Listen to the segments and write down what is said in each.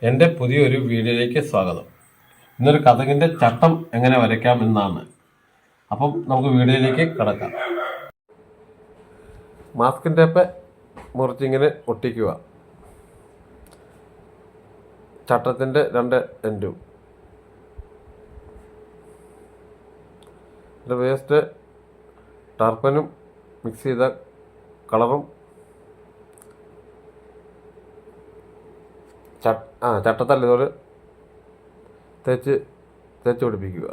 എൻ്റെ പുതിയൊരു വീഡിയോയിലേക്ക് സ്വാഗതം. ഇന്നൊരു കതകിൻ്റെ ചട്ടം എങ്ങനെ വരയ്ക്കാം എന്നാണ്. അപ്പം നമുക്ക് വീഡിയോയിലേക്ക് കിടക്കാം. Masking tape മുറിച്ചിങ്ങനെ ഒട്ടിക്കുക. ചട്ടത്തിൻ്റെ രണ്ട് എൻഡും. വേസ്റ്റ് ടർപ്പനും മിക്സ് ചെയ്ത കളറും ചട്ടത്തല്ല ഇതുപോലെ തേച്ച് പിടിപ്പിക്കുക.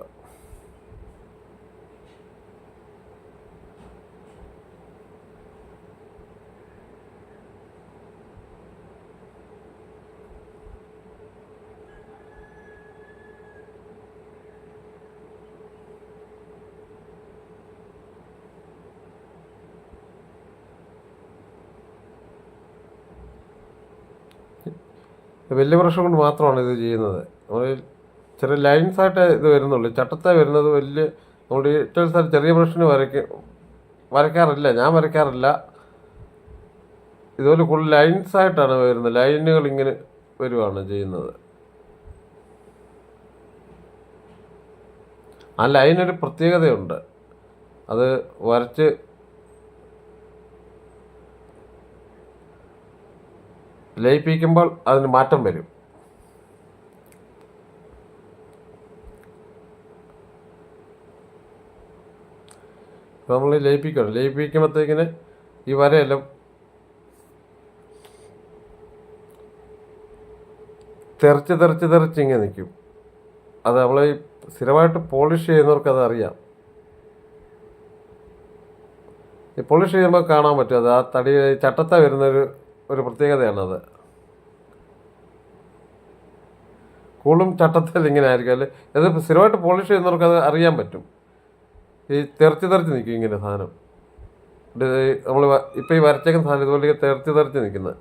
വലിയ ബ്രഷ് കൊണ്ട് മാത്രമാണ് ഇത് ചെയ്യുന്നത്. നമ്മൾ ചെറിയ ലൈൻസായിട്ട് ഇത് വരുന്നുള്ളൂ. ചട്ടത്തെ വരുന്നത് വലിയ നമ്മൾ ഡീറ്റെയിൽസ് ആയിട്ട് ചെറിയ ബ്രഷിന് വരയ്ക്കാറില്ല. ഞാൻ വരയ്ക്കാറില്ല. ഇതുപോലെ കൂടുതൽ ലൈൻസായിട്ടാണ് വരുന്നത്. ലൈനുകൾ ഇങ്ങനെ വരുവാണ് ചെയ്യുന്നത്. ആ ലൈനൊരു പ്രത്യേകതയുണ്ട്. അത് വരച്ച് ലയിപ്പിക്കുമ്പോൾ അതിന് മാറ്റം വരും. അപ്പോൾ നമ്മൾ ലയിപ്പിക്കുമ്പോഴത്തേക്കിന് ഈ വരയെല്ലാം തെറിച്ച് ഇങ്ങനെ നിൽക്കും. അത് നമ്മൾ ഈ സ്ഥിരമായിട്ട് പോളിഷ് ചെയ്യുന്നവർക്ക് അത് അറിയാം. ഈ പോളിഷ് ചെയ്യുമ്പോൾ കാണാൻ പറ്റും. അത് ആ തടി ചട്ടത്തെ വരുന്നൊരു പ്രത്യേകതയാണത്. കൂടുതലും ചട്ടത്തിൽ ഇങ്ങനെ ആയിരിക്കും. അല്ലെ അത് സ്ഥിരമായിട്ട് പോളിഷ് ചെയ്യുന്നവർക്ക് അത് അറിയാൻ പറ്റും. ഈ തെറിച്ച് നിൽക്കും ഇങ്ങനെ സാധനം. നമ്മൾ ഇപ്പം ഈ വരച്ചേക്കുന്ന സാധനം ഇതുപോലെ തെറിച്ച് നിൽക്കുന്നത്.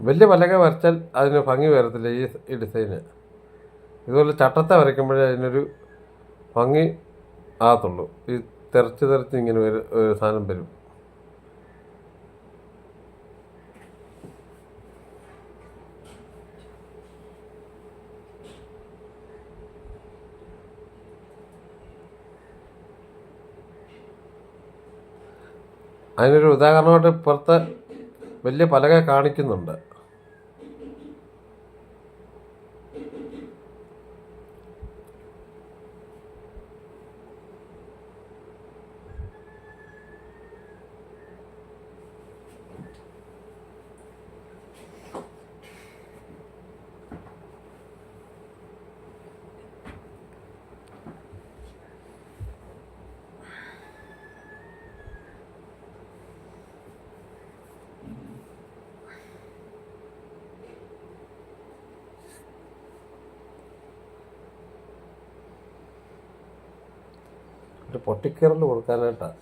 വലിയ പലക വരച്ചാൽ അതിന് ഭംഗി വരത്തില്ല ഈ ഡിസൈന്. ഇതുപോലെ ചട്ടത്തെ വരയ്ക്കുമ്പോഴേ അതിനൊരു ഭംഗി ആകത്തുള്ളൂ. ഈ തെറിച്ച് ഇങ്ങനെ ഒരു സാധനം വരും. അതിനൊരു ഉദാഹരണമായിട്ട് ഇപ്പുറത്തെ വലിയ പലക കാണിക്കുന്നുണ്ട്. ഒരു പൊട്ടിക്കീറൽ കൊടുക്കാനായിട്ടാണ്.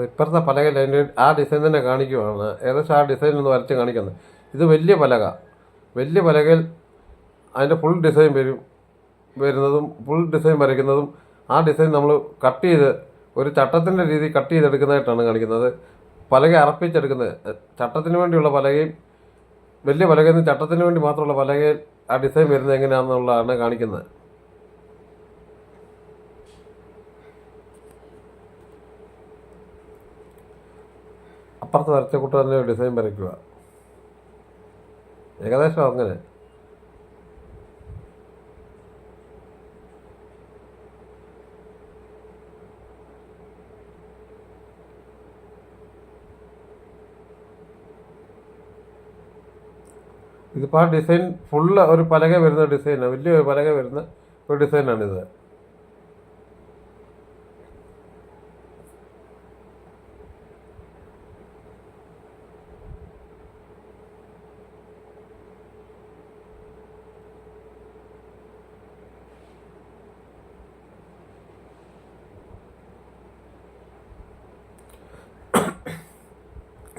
ഇപ്പുറത്തെ പലകയിൽ അതിൻ്റെ ആ ഡിസൈൻ തന്നെ കാണിക്കുവാണ്. ഏകദേശം ആ ഡിസൈൻ ഒന്ന് വരച്ച് കാണിക്കുന്നത്. ഇത് വലിയ പലകയിൽ അതിൻ്റെ ഫുൾ ഡിസൈൻ വരുന്നതും ഫുൾ ഡിസൈൻ വരയ്ക്കുന്നതും ആ ഡിസൈൻ നമ്മൾ കട്ട് ചെയ്ത് ഒരു ചട്ടത്തിൻ്റെ രീതി കട്ട് ചെയ്തെടുക്കുന്നതായിട്ടാണ് കാണിക്കുന്നത്. പലക അറപ്പിച്ചെടുക്കുന്നത്. ചട്ടത്തിന് വേണ്ടിയുള്ള പലകയും വലിയ പലകയിൽ നിന്ന് ചട്ടത്തിന് വേണ്ടി മാത്രമുള്ള പലകയിൽ ആ ഡിസൈൻ വരുന്നത് എങ്ങനെയാണെന്നുള്ളതാണ് കാണിക്കുന്നത്. അപ്പുറത്ത് വരച്ച കൂട്ട് തന്നെ ഡിസൈൻ വരയ്ക്കുക. ഏകദേശം അങ്ങനെ. ഇതിപ്പോൾ ആ ഡിസൈൻ ഫുള്ള് ഒരു പലക വരുന്ന ഡിസൈനാണ്, വലിയ പലക വരുന്ന ഒരു ഡിസൈനാണിത്.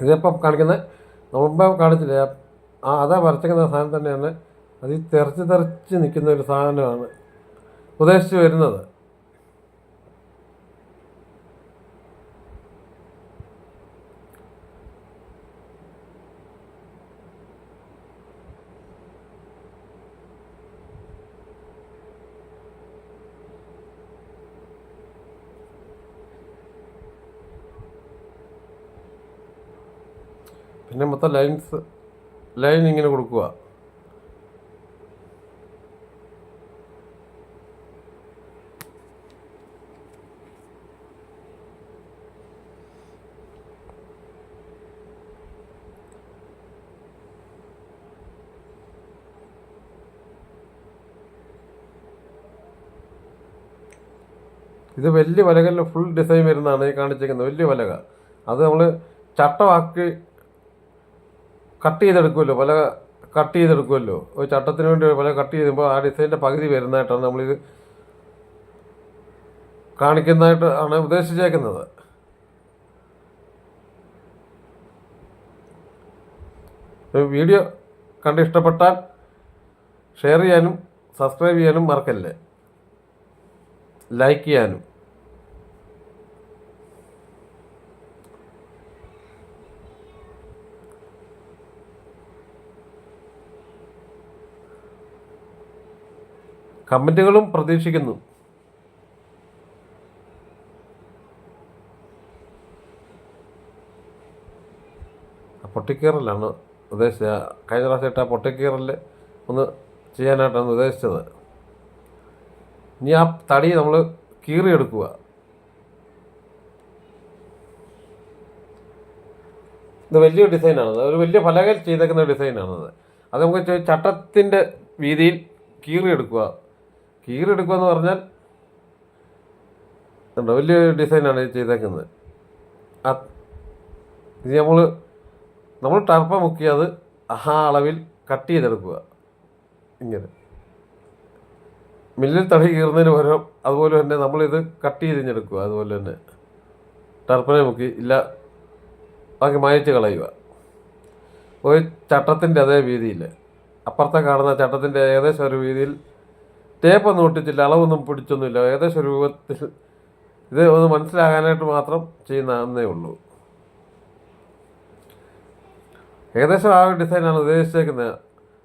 ഇതിപ്പം കാണിക്കുന്നത് മുമ്പേ കാണിച്ചില്ലേ, അതാ വരച്ചിരിക്കുന്ന സാധനം തന്നെയാണ്. അത് ഈ തെറിച്ച് നിൽക്കുന്ന ഒരു സാധനമാണ് ഉദ്ദേശിച്ച് വരുന്നത്. പിന്നെ മൊത്തം ലൈൻ ഇങ്ങനെ കൊടുക്കുക. ഇത് വലിയ പലകളിൽ ഫുൾ ഡിസൈൻ വരുന്നതാണ് ഈ കാണിച്ചിരിക്കുന്നത്, വലിയ പലക. അത് നമ്മൾ ചട്ടമാക്കി കട്ട് ചെയ്തെടുക്കുമല്ലോ, പല കട്ട് ചെയ്തെടുക്കുമല്ലോ. ഒരു ചട്ടത്തിന് വേണ്ടി പല കട്ട് ചെയ്യുമ്പോൾ ആ ഡിസൈൻ്റെ പകുതി വരുന്നതായിട്ടാണ് നമ്മളിത് കാണിക്കുന്നതായിട്ട് ആണ് ഉദ്ദേശിച്ചേക്കുന്നത്. വീഡിയോ കണ്ട് ഇഷ്ടപ്പെട്ടാൽ ഷെയർ ചെയ്യാനും സബ്സ്ക്രൈബ് ചെയ്യാനും മറക്കല്ലേ, ലൈക്ക് ചെയ്യാനും. കമൻറ്റുകളും പ്രതീക്ഷിക്കുന്നു. പൊട്ടിക്കീറലാണ് ഉദ്ദേശിച്ചത്. കഴിഞ്ഞ പ്രാവശ്യം ഇട്ട പൊട്ടിക്കീറൽ ഒന്ന് ചെയ്യാനായിട്ടാണ് ഉദ്ദേശിച്ചത്. ഇനി ആ തടി നമ്മൾ കീറിയെടുക്കുക. ഇത് വലിയൊരു ഡിസൈനാണത്, ഒരു വലിയ പലകയിൽ ചെയ്തേക്കുന്ന ഡിസൈനാണത്. അത് നമുക്ക് ചട്ടത്തിൻ്റെ വീതിയിൽ കീറിയെടുക്കുക എന്ന് പറഞ്ഞാൽ ഉണ്ടോ, വലിയൊരു ഡിസൈനാണ് ഇത് ചെയ്തേക്കുന്നത്. ഇത് നമ്മൾ ടർപ്പ മുക്കി അത് ആ അളവിൽ കട്ട് ചെയ്തെടുക്കുക. ഇങ്ങനെ മില്ലിൽ തടി കീറുന്നതിന് പകരം അതുപോലെ തന്നെ നമ്മളിത് കട്ട് ചെയ്തെടുക്കുക. അതുപോലെ തന്നെ ടർപ്പനെ മുക്കി ഇല്ല ബാക്കി മായച്ച് കളയുക. ഒരു ചട്ടത്തിൻ്റെ അതേ വീതിയിൽ, അപ്പുറത്തെ കാണുന്ന ചട്ടത്തിൻ്റെ ഏകദേശം ഒരു വീതിയിൽ ടേപ്പൊന്നും ഒട്ടിച്ചില്ല, അളവൊന്നും പിടിച്ചൊന്നുമില്ല, ഏകദേശം ഒരു രൂപത്തിൽ. ഇത് ഒന്ന് മനസ്സിലാകാനായിട്ട് മാത്രം ചെയ്യുന്നതേ ഉള്ളൂ. ഏകദേശം ആ ഡിസൈനാണ് ഉദ്ദേശിച്ചേക്കുന്നത്.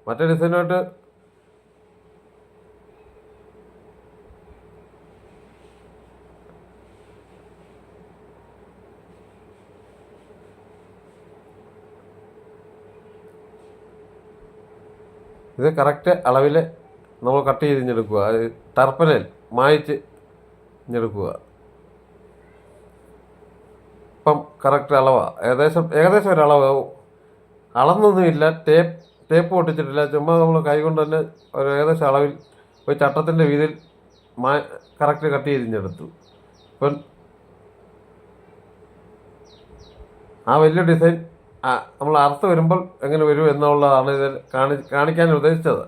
മറ്റേ ഡിസൈനുമായിട്ട് ഇത് കറക്റ്റ് അളവിൽ നമ്മൾ കട്ട് ചെയ്തിഞ്ഞെടുക്കുക. ടർപ്പനൽ മായിച്ച് ഞെടുക്കുക. ഇപ്പം കറക്റ്റ് അളവാണ്, ഏകദേശം ഒരളവ്. അളന്നൊന്നുമില്ല, ടേപ്പ് പൊട്ടിച്ചിട്ടില്ല, ചുമ്മാ നമ്മൾ കൈകൊണ്ട് തന്നെ ഒരു ഏകദേശം അളവിൽ ഒരു ചട്ടത്തിൻ്റെ വീതിയിൽ കറക്റ്റ് കട്ട് ചെയ്തിഞ്ഞെടുത്തു. ഇപ്പം ആ വലിയ ഡിസൈൻ നമ്മൾ അറുത്ത് വരുമ്പോൾ എങ്ങനെ വരും എന്നുള്ളതാണ് ഇതിൽ കാണിക്കാൻ ഉദ്ദേശിച്ചത്.